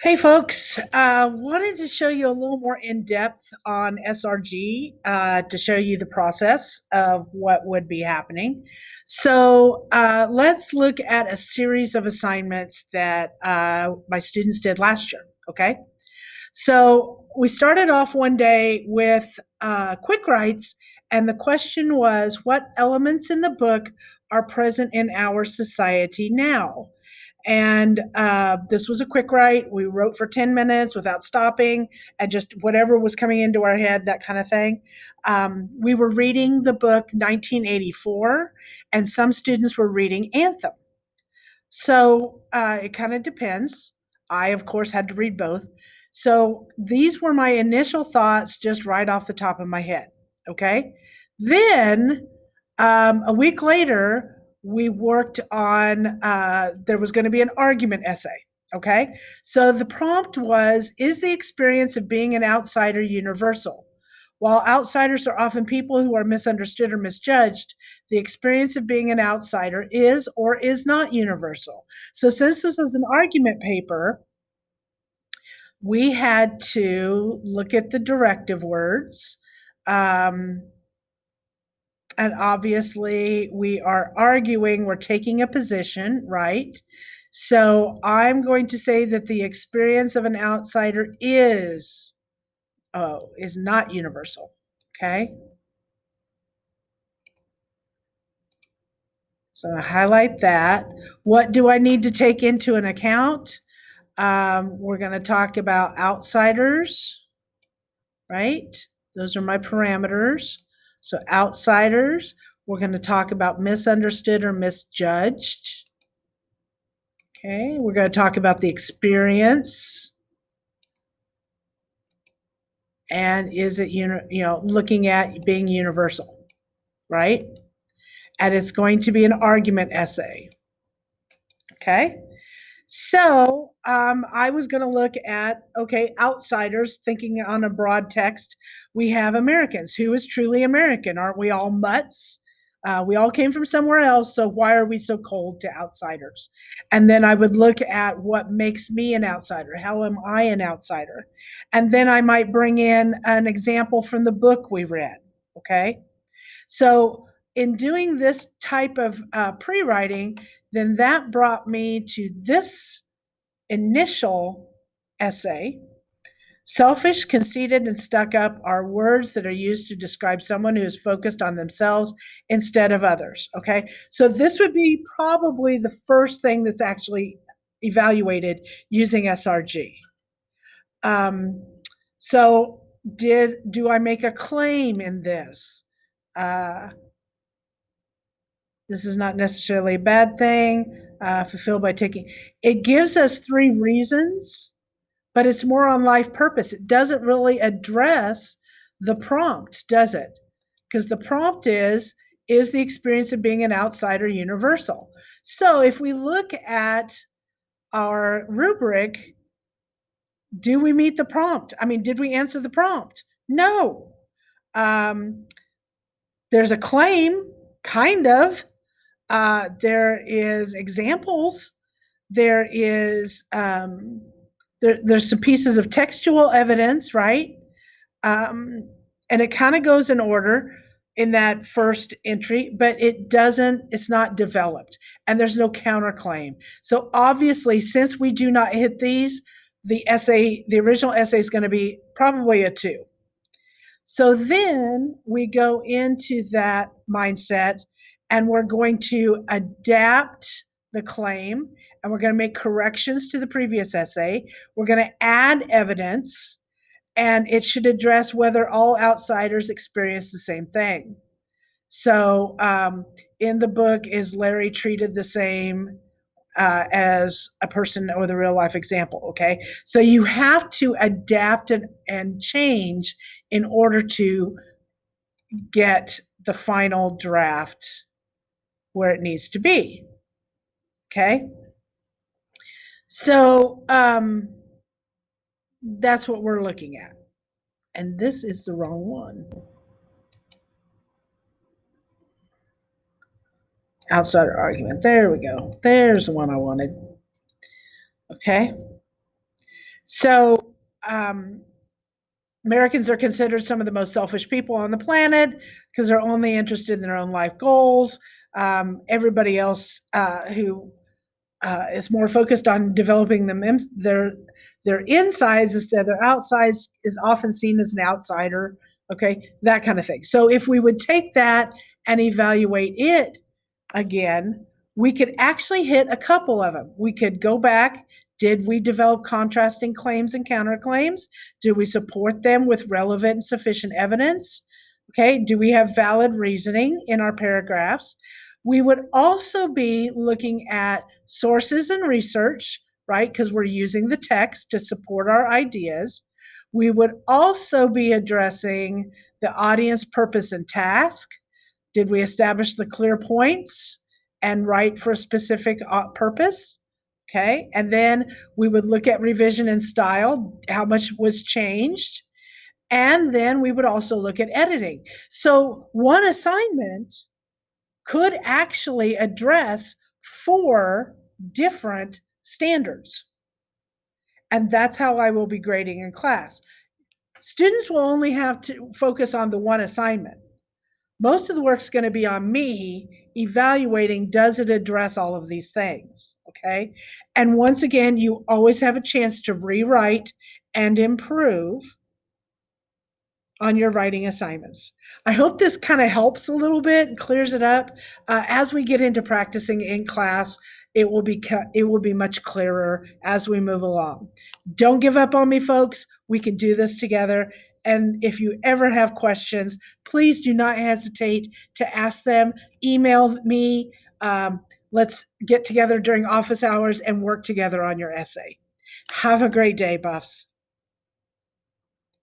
Hey folks, wanted to show you a little more in depth on SRG to show you the process of what would be happening. So let's look at a series of assignments that my students did last year. Okay, so we started off one day with quick writes, and the question was, what elements in the book are present in our society now? And this was a quick write. We wrote for 10 minutes without stopping and just whatever was coming into our head, that kind of thing. We were reading the book 1984, and some students were reading Anthem. So it kind of depends. I, of course, had to read both. So these were my initial thoughts just right off the top of my head. Okay. Then a week later, we worked on, there was going to be an argument essay. Okay. So the prompt was, is the experience of being an outsider universal? While outsiders are often people who are misunderstood or misjudged, the experience of being an outsider is or is not universal. So, since this was an argument paper, we had to look at the directive words. And obviously, we are arguing, we're taking a position, right? So, I'm going to say that the experience of an outsider is not universal. Okay. So I highlight that. What do I need to take into an account? We're going to talk about outsiders, right? Those are my parameters. So outsiders, we're going to talk about misunderstood or misjudged. Okay, we're going to talk about the experience. And is it, looking at being universal, right? And it's going to be an argument essay. Okay. So I was going to look at, okay, outsiders, thinking on a broad text. We have Americans. Who is truly American? Aren't we all mutts? We all came from somewhere else, so why are we so cold to outsiders? And then I would look at what makes me an outsider. How am I an outsider? And then I might bring in an example from the book we read. Okay. So in doing this type of pre-writing, then that brought me to this initial essay. Selfish, conceited, and stuck up are words that are used to describe someone who is focused on themselves instead of others. Okay, so this would be probably the first thing that's actually evaluated using SRG. So do I make a claim in this? This is not necessarily a bad thing. Fulfilled by taking. It gives us 3 reasons, but it's more on life purpose. It doesn't really address the prompt, does it? Because the prompt is the experience of being an outsider universal? So if we look at our rubric, do we meet the prompt? I mean, did we answer the prompt? No. There's a claim, kind of. There is examples. There is there's some pieces of textual evidence, right? And it kind of goes in order in that first entry, but it's not developed, and there's no counterclaim. So obviously, since we do not hit these, the original essay is going to be probably a 2. So then we go into that mindset, and we're going to adapt the claim, and we're going to make corrections to the previous essay. We're going to add evidence, and it should address whether all outsiders experience the same thing. So in the book, is Larry treated the same as a person with a real life example? Okay, so you have to adapt and change in order to get the final draft where it needs to be. Okay, so that's what we're looking at, and this is the wrong one. Outsider argument. There we go. There's the one I wanted. Okay. So, Americans are considered some of the most selfish people on the planet because they're only interested in their own life goals. Everybody else who is more focused on developing their insides instead of their outsides is often seen as an outsider. Okay, that kind of thing. So if we would take that and evaluate it again, we could actually hit a couple of them. We could go back. Did we develop contrasting claims and counterclaims? Do we support them with relevant and sufficient evidence? Okay, do we have valid reasoning in our paragraphs? We would also be looking at sources and research, right? Because we're using the text to support our ideas. We would also be addressing the audience purpose and task. Did we establish the clear points and write for a specific purpose? Okay. And then we would look at revision and style, how much was changed. And then we would also look at editing. So one assignment could actually address 4 different standards. And that's how I will be grading in class. Students will only have to focus on the one assignment. Most of the work's going to be on me evaluating, does it address all of these things? Okay. And once again, you always have a chance to rewrite and improve on your writing assignments. I hope this kind of helps a little bit and clears it up. As we get into practicing in class, it will be much clearer as we move along. Don't give up on me, folks. We can do this together. And if you ever have questions, please do not hesitate to ask them. Email me. Let's get together during office hours and work together on your essay. Have a great day, Buffs.